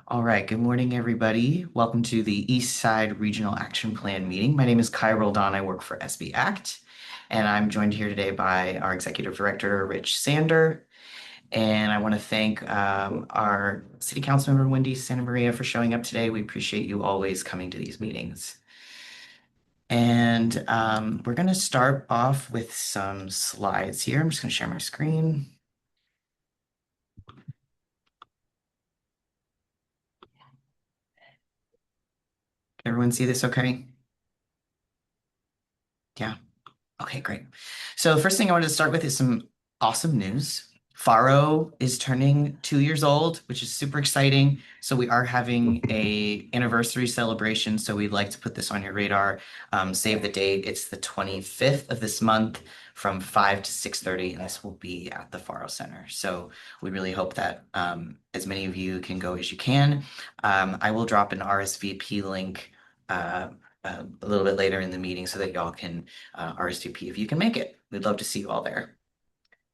All right, good morning, everybody. Welcome to the Eastside Regional Action Plan meeting. My name is Kai Roldan. I work for SB Act, and I'm joined here today by our Executive Director, Rich Sander. And I want to thank our City Council member, Wendy Santa Maria, for showing up today. We appreciate you always coming to these meetings. And we're going to start off with some slides here. I'm just going to share my screen. Can everyone see this okay? Yeah. Okay, great. So the first thing I wanted to start with is some awesome news. Faro is turning 2 years old, which is super exciting. So we are having a anniversary celebration. So we'd like to put this on your radar. Save the date. It's the 25th of this month from 5 to 6:30, and this will be at the Faro Center. So we really hope that as many of you can go as you can. I will drop an RSVP link a little bit later in the meeting so that y'all can RSVP if you can make it. We'd love to see you all there.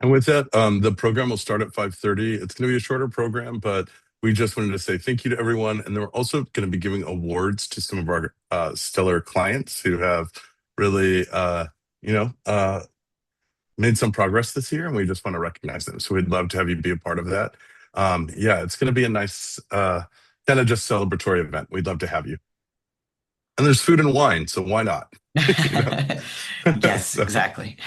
And with that, the program will start at 5:30. It's going to be a shorter program, but we just wanted to say thank you to everyone. And then we're also going to be giving awards to some of our stellar clients who have really, you know, uh, made some progress this year, and we just want to recognize them. So we'd love to have you be a part of that. Yeah, it's going to be a nice kind of just celebratory event. We'd love to have you. And there's food and wine, so why not? You know? Yes, So, exactly.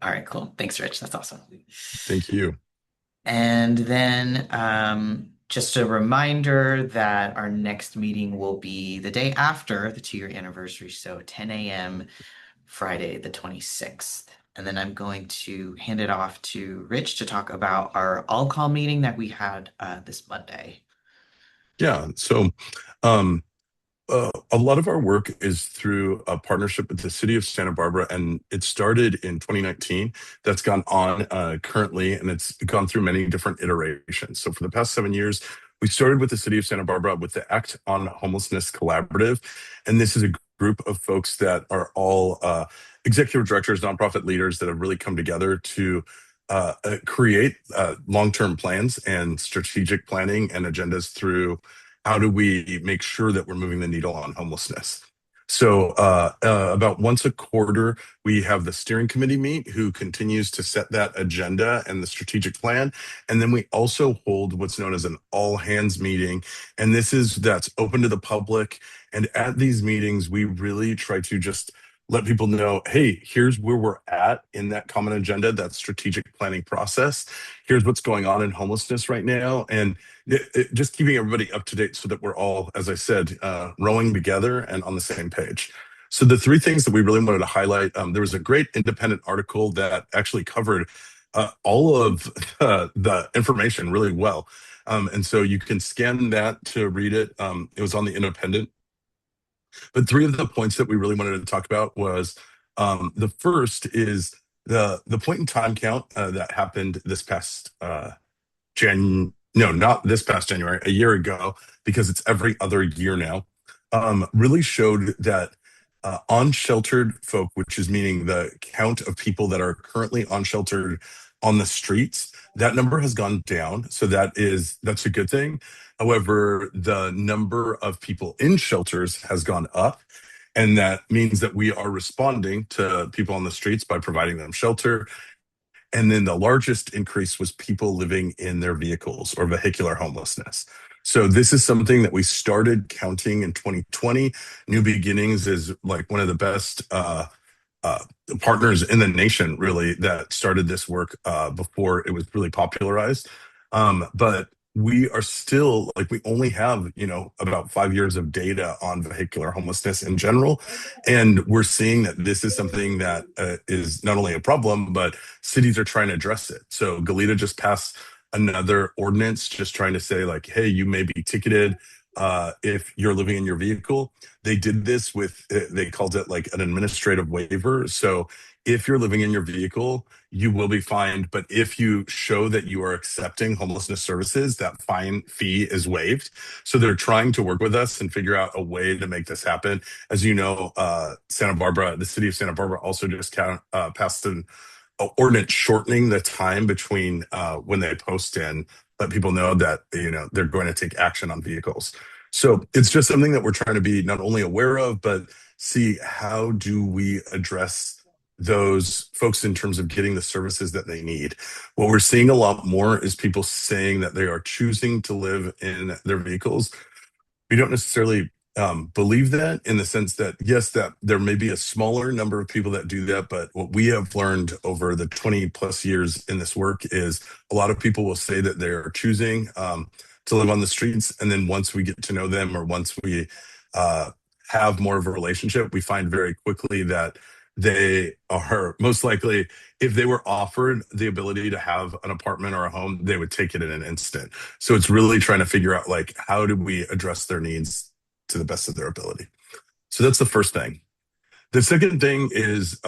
All right, cool. Thanks, Rich. That's awesome. thank you. And then just a reminder that our next meeting will be the day after the 2-year anniversary, so 10 a.m. Friday, the 26th. And then I'm going to hand it off to Rich to talk about our all-call meeting that we had this Monday. Yeah. So, um, a lot of our work is through a partnership with the city of Santa Barbara, and it started in 2019. That's gone on currently, and it's gone through many different iterations. So, for the past 7 years, we started with the city of Santa Barbara with the Act on Homelessness Collaborative. And this is a group of folks that are all executive directors, nonprofit leaders that have really come together to create long-term plans and strategic planning and agendas through how do we make sure that we're moving the needle on homelessness. So about once a quarter, we have the steering committee meet who continues to set that agenda and the strategic plan. And then we also hold what's known as an all hands meeting. And that's open to the public. And at these meetings, we really try to just let people know, hey, here's where we're at in that common agenda, that strategic planning process. Here's what's going on in homelessness right now. And just keeping everybody up to date so that we're all, as I said, rowing together and on the same page. So the three things that we really wanted to highlight, there was a great independent article that actually covered all of the information really well. And so you can scan that to read it. It was on the Independent. But three of the points that we really wanted to talk about was the first is the point in time count that happened this past no, not this past January, a year ago, because it's every other year now, really showed that unsheltered folk, which is meaning the count of people that are currently unsheltered on the streets, that number has gone down. So that's a good thing. However, the number of people in shelters has gone up. And that means that we are responding to people on the streets by providing them shelter. And then the largest increase was people living in their vehicles or vehicular homelessness. So this is something that we started counting in 2020. New Beginnings is like one of the best uh, partners in the nation, really, that started this work before it was really popularized. But we are still like we only have about 5 years of data on vehicular homelessness in general, and we're seeing that this is something that is not only a problem, but cities are trying to address it. So Goleta just passed another ordinance just trying to say like, hey, you may be ticketed if you're living in your vehicle. They did this with, they called it like an administrative waiver. So if you're living in your vehicle, you will be fined. But if you show that you are accepting homelessness services, that fine fee is waived. So they're trying to work with us and figure out a way to make this happen. As you know, Santa Barbara, the city of Santa Barbara also just passed an ordinance shortening the time between when they post and let people know that they're going to take action on vehicles. So it's just something that we're trying to be not only aware of, but see how do we address those folks in terms of getting the services that they need. What we're seeing a lot more is people saying that they are choosing to live in their vehicles. We don't necessarily believe that, in the sense that yes, that there may be a smaller number of people that do that, but what we have learned over the 20 plus years in this work is a lot of people will say that they're choosing to live on the streets, and then once we get to know them, or once we uh, have more of a relationship, we find very quickly that they are most likely, if they were offered the ability to have an apartment or a home, they would take it in an instant. So it's really trying to figure out, like, how do we address their needs to the best of their ability. So that's the first thing. The second thing is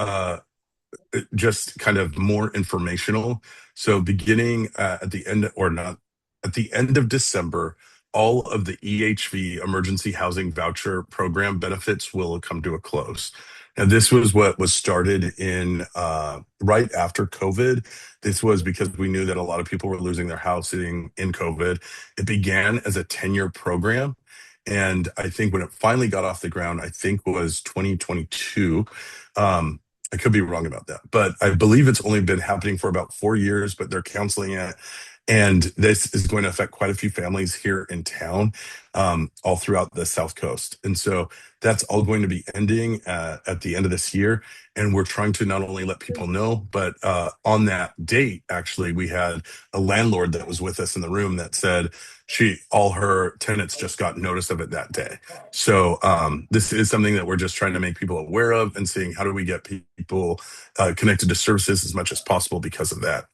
just kind of more informational. So beginning at the end, or not, at the end of December, all of the EHV, Emergency Housing Voucher Program benefits, will come to a close. Now, this was what was started in right after COVID. This was because we knew that a lot of people were losing their housing in COVID. It began as a 10-year program. And I think when it finally got off the ground, I think was 2022. I could be wrong about that, but I believe it's only been happening for about 4 years, but they're counseling it. And this is going to affect quite a few families here in town, all throughout the South Coast. And so that's all going to be ending at the end of this year. And we're trying to not only let people know, but on that date, actually, we had a landlord that was with us in the room that said all her tenants just got notice of it that day. So this is something that we're just trying to make people aware of, and seeing how do we get people connected to services as much as possible because of that.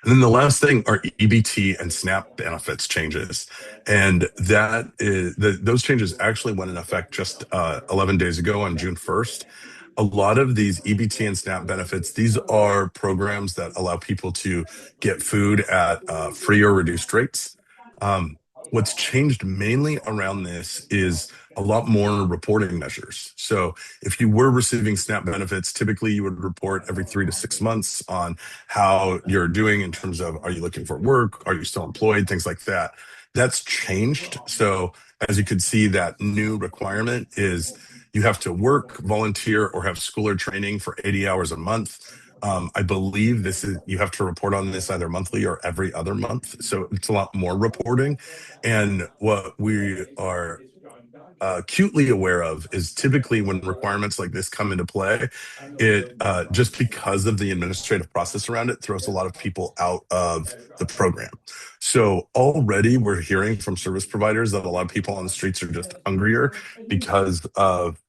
And then the last thing are EBT and SNAP benefits changes. And those changes actually went in effect just 11 days ago on June 1st. A lot of these EBT and SNAP benefits, these are programs that allow people to get food at free or reduced rates. What's changed mainly around this is a lot more reporting measures. So if you were receiving SNAP benefits, typically you would report every 3 to 6 months on how you're doing in terms of, are you looking for work? Are you still employed? Things like that. That's changed. So as you can see, that new requirement is you have to work, volunteer, or have school or training for 80 hours a month. I believe you have to report on this either monthly or every other month. So it's a lot more reporting. And what we are acutely aware of is, typically when requirements like this come into play, it just because of the administrative process around it, throws a lot of people out of the program. So already we're hearing from service providers that a lot of people on the streets are just hungrier because of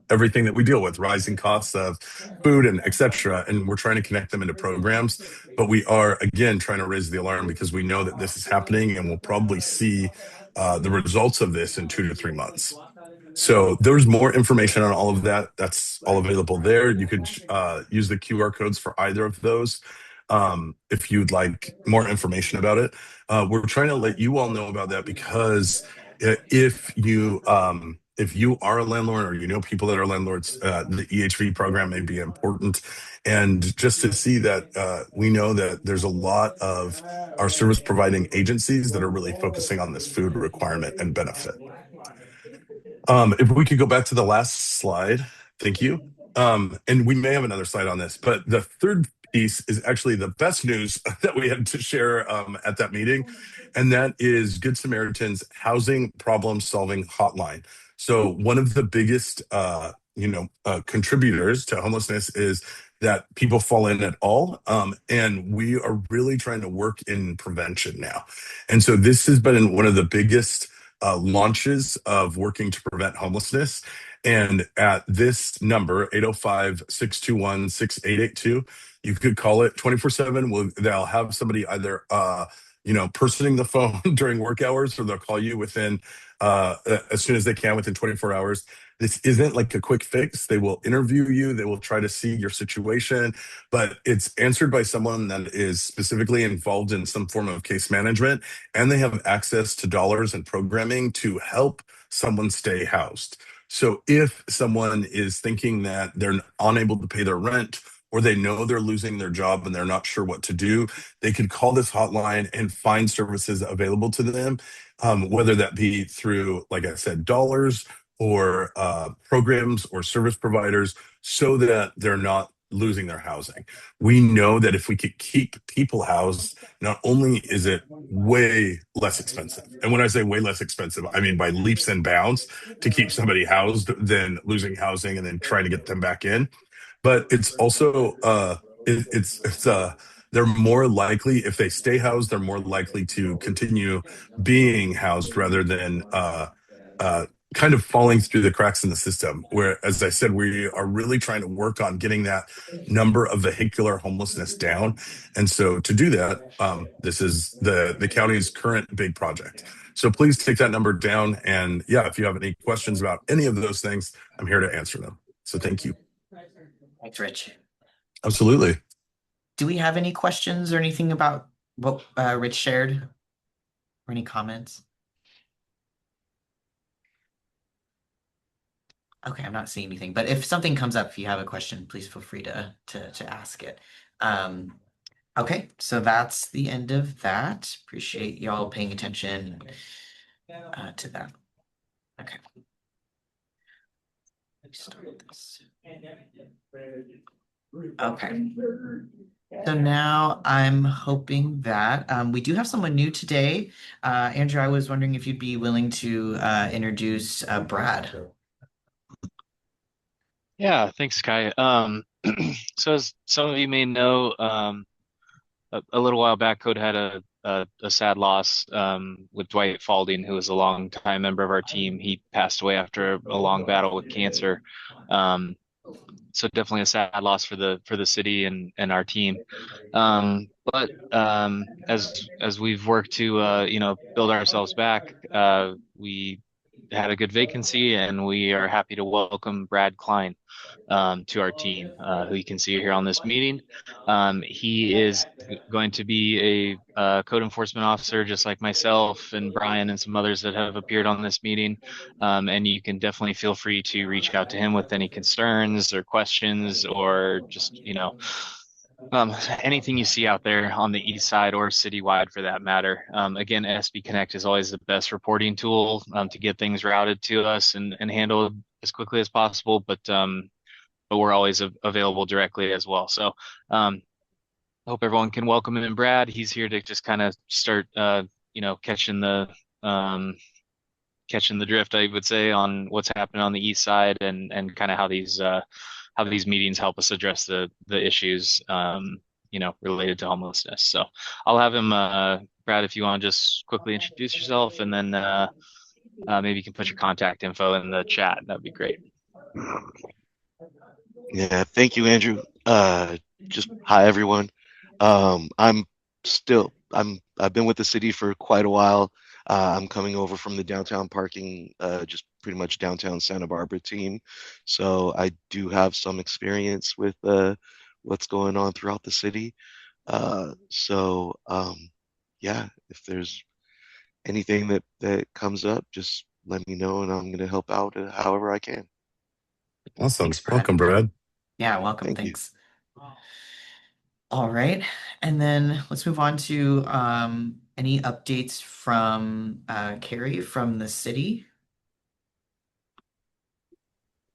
everything that we deal with, rising costs of food and etc. And we're trying to connect them into programs, but we are again trying to raise the alarm, because we know that this is happening, and we'll probably see the results of this in 2 to 3 months. So there's more information on all of that. That's all available there. You could use the QR codes for either of those if you'd like more information about it. We're trying to let you all know about that, because if you are a landlord, or you know people that are landlords, the EHV program may be important. And just to see that we know that there's a lot of our service providing agencies that are really focusing on this food requirement and benefit. If we could go back to the last slide, thank you. And we may have another slide on this, but the third piece is actually the best news that we had to share at that meeting, and that is Good Samaritan's housing problem solving hotline. So one of the biggest, contributors to homelessness is that people fall in at all, and we are really trying to work in prevention now. And so this has been one of the biggest launches of working to prevent homelessness. And at this number, 805-621-6882, you could call it 24/7. They'll have somebody either, personing the phone during work hours, or they'll call you within, as soon as they can, within 24 hours. This isn't like a quick fix. They will interview you. They will try to see your situation, but it's answered by someone that is specifically involved in some form of case management, and they have access to dollars and programming to help someone stay housed. So if someone is thinking that they're unable to pay their rent, or they know they're losing their job and they're not sure what to do, they could call this hotline and find services available to them, whether that be through, like I said, dollars or programs or service providers, so that they're not losing their housing. We know that if we could keep people housed, not only is it way less expensive, and when I say way less expensive, I mean by leaps and bounds, to keep somebody housed than losing housing and then trying to get them back in. But it's also it's they're more likely, if they stay housed, they're more likely to continue being housed rather than uh kind of falling through the cracks in the system. Where, as I said, we are really trying to work on getting that number of vehicular homelessness down. And so to do that, this is the county's current big project. So please take that number down. And yeah, if you have any questions about any of those things, I'm here to answer them. So thank you. Thanks, Rich. Absolutely. Do we have any questions or anything about what Rich shared or any comments? Okay, I'm not seeing anything, but if something comes up, if you have a question, please feel free to ask it. Um, okay, so that's the end of that. Appreciate y'all paying attention to that. Okay, let me start this. Okay. So now I'm hoping that we do have someone new today. Andrew, I was wondering if you'd be willing to introduce Brad. Yeah, thanks, Kai. So as some of you may know, a little while back, Code had a sad loss with Dwight Falding, who was a long time member of our team. He passed away after a long battle with cancer. Um, so definitely a sad loss for the city and our team. But as we've worked to build ourselves back, we had a good vacancy, and we are happy to welcome Brad Klein to our team, who you can see here on this meeting. He is going to be a code enforcement officer, just like myself and Brian and some others that have appeared on this meeting. And you can definitely feel free to reach out to him with any concerns or questions, or just, anything you see out there on the east side or citywide for that matter. Again, SB Connect is always the best reporting tool to get things routed to us and handled as quickly as possible. But we're always available directly as well. So I hope everyone can welcome him. And Brad, he's here to just kind of start, um, catching the drift, I would say, on what's happening on the east side, and kind of how these meetings help us address the issues, related to homelessness. So I'll have him, Brad, if you want to just quickly introduce yourself, and then maybe you can put your contact info in the chat. That'd be great. Yeah, thank you, Andrew. Just hi, everyone. I'm I've been with the city for quite a while. I'm coming over from the downtown parking, just pretty much downtown Santa Barbara team. So I do have some experience with what's going on throughout the city. Yeah, if there's anything that comes up, just let me know, and I'm gonna help out however I can. Awesome. Thanks, Brad. Welcome, Brad. Yeah, welcome. Thank you. Thanks. All right. And then let's move on to any updates from Carrie from the city.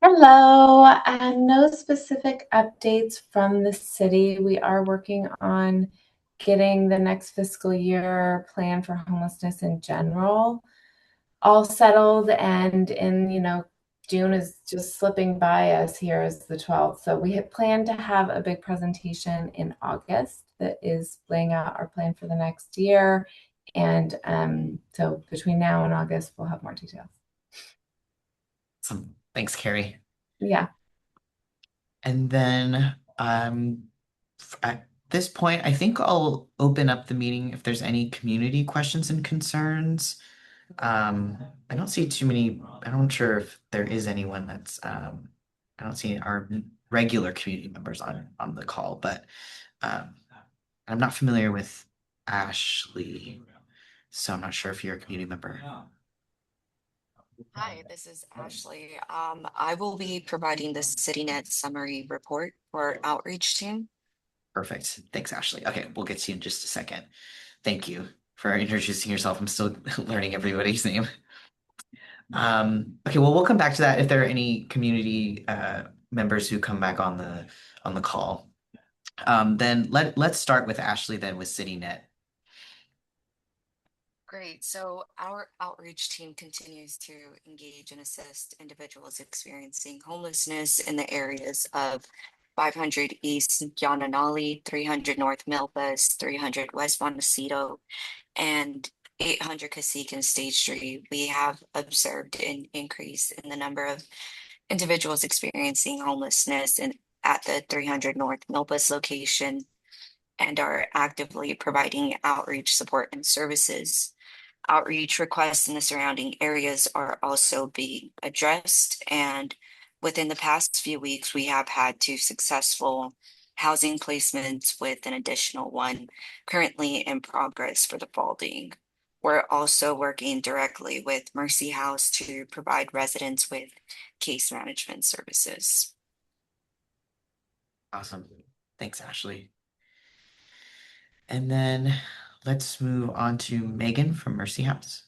Hello, no specific updates from the city. We are working on getting the next fiscal year plan for homelessness in general all settled, and June is just slipping by us here as the 12th. So we had planned to have a big presentation in August that is laying out our plan for the next year. And so between now and August, we'll have more details. Awesome. Thanks, Carrie. Yeah. And then at this point, I think I'll open up the meeting if there's any community questions and concerns. I don't see too many. I'm not sure if there is anyone that's. I don't see our regular community members on the call, but um, I'm not familiar with Ashley, so I'm not sure if you're a community member. Hi, this is Ashley. I will be providing the CityNet summary report for our outreach team. Perfect. Thanks, Ashley. Okay, we'll get to you in just a second. Thank you for introducing yourself. I'm still learning everybody's name. Okay, well, we'll come back to that if there are any community members who come back on the call. Then let's start with Ashley then with CityNet. Great. So our outreach team continues to engage and assist individuals experiencing homelessness in the areas of 500 East Yananali, 300 North Milpas, 300 West Montecito, and 800 Cacique and State Street. We have observed an increase in the number of individuals experiencing homelessness at the 300 North Milpas location and are actively providing outreach support and services. Outreach requests in the surrounding areas are also being addressed. And within the past few weeks, we have had two successful housing placements with an additional one currently in progress for the Falding. We're also working directly with Mercy House to provide residents with case management services. Awesome. Thanks, Ashley. And then let's move on to Megan from Mercy House.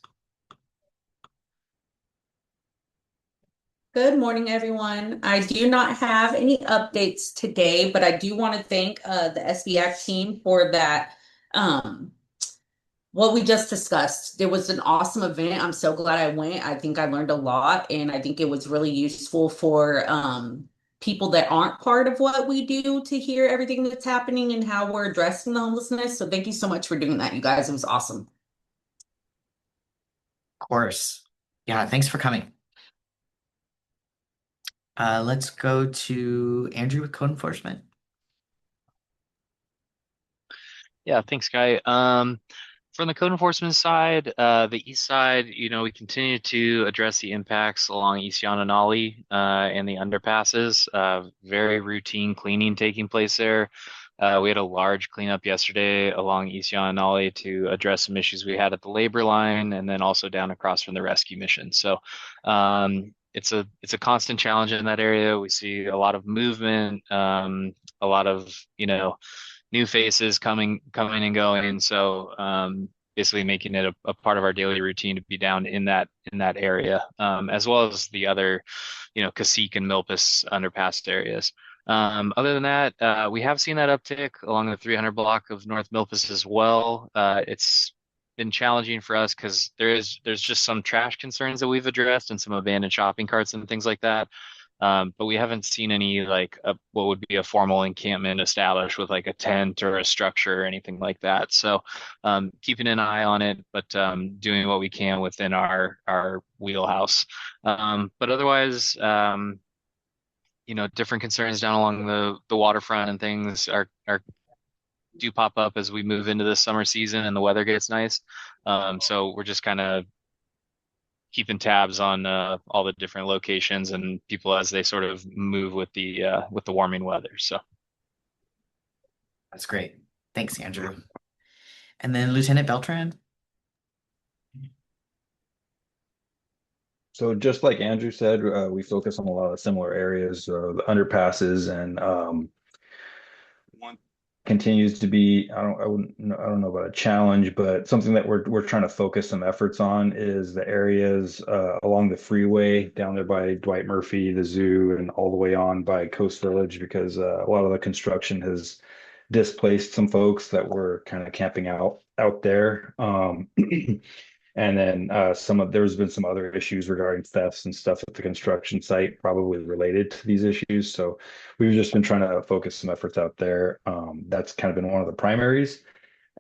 Good morning, everyone. I do not have any updates today, but I do want to thank the SBAC team for that. Um, what we just discussed. There was an awesome event. I'm so glad I went. I think I learned a lot, and I think it was really useful for people that aren't part of what we do to hear everything that's happening and how we're addressing the homelessness. So thank you so much for doing that, you guys. It was awesome. Of course. Yeah, thanks for coming. Let's go to Andrew with code enforcement. Yeah, thanks, Guy. From the code enforcement side, the east side, we continue to address the impacts along East Yananali and the underpasses. Very routine cleaning taking place there. We had a large cleanup yesterday along East Yananali to address some issues we had at the labor line and then also down across from the rescue mission. So it's a constant challenge in that area. We see a lot of movement, a lot of, new faces coming and going. So basically making it a part of our daily routine to be down in that area, as well as the other, Cacique and Milpas underpass areas. Other than that, we have seen that uptick along the 300 block of North Milpas as well. It's been challenging for us because there's just some trash concerns that we've addressed and some abandoned shopping carts and things like that. But we haven't seen any like what would be a formal encampment established with like a tent or a structure or anything like that. So keeping an eye on it, but doing what we can within our wheelhouse. But otherwise, different concerns down along the waterfront and things are do pop up as we move into the summer season and the weather gets nice. So we're just kind of keeping tabs on all the different locations and people as they sort of move with the warming weather. So That's great. Thanks, Andrew. And then Lieutenant Beltran. So just like Andrew said, we focus on a lot of similar areas, the underpasses, and one continues to be, I don't know about a challenge, but something that we're trying to focus some efforts on is the areas along the freeway down there by Dwight Murphy, the zoo, and all the way on by Coast Village, because a lot of the construction has displaced some folks that were kind of camping out there. And then there's been some other issues regarding thefts and stuff at the construction site, probably related to these issues. So we've just been trying to focus some efforts out there. That's kind of been one of the primaries.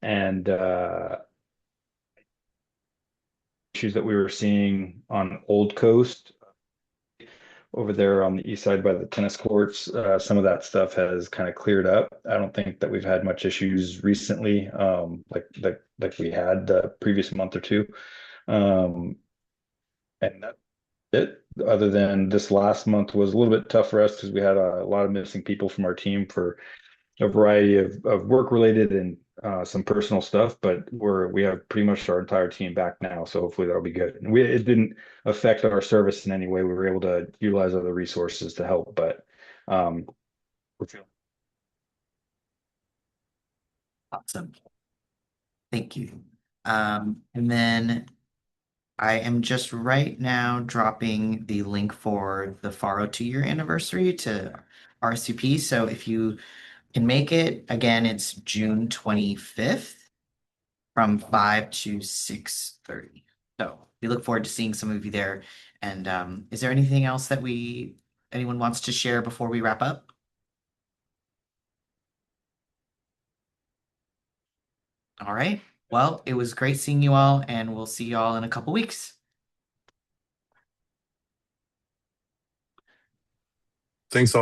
And issues that we were seeing on Old Coast over there on the east side by the tennis courts, some of that stuff has kind of cleared up. I don't think that we've had much issues recently, like we had the previous month or two. Um, and that's it. Other than this last month was a little bit tough for us because we had a lot of missing people from our team for a variety of work related and some personal stuff, but we have pretty much our entire team back now, so hopefully that'll be good. And it didn't affect our service in any way. We were able to utilize other resources to help, but um, we're feeling. Awesome. Thank you. And then I am just right now dropping the link for the Faro 2-year anniversary to RSVP. So if you can make it, again, it's June 25th from 5 to 6:30. So we look forward to seeing some of you there. And is there anything else that anyone wants to share before we wrap up? All right. Well, it was great seeing you all, and we'll see you all in a couple weeks. Thanks all.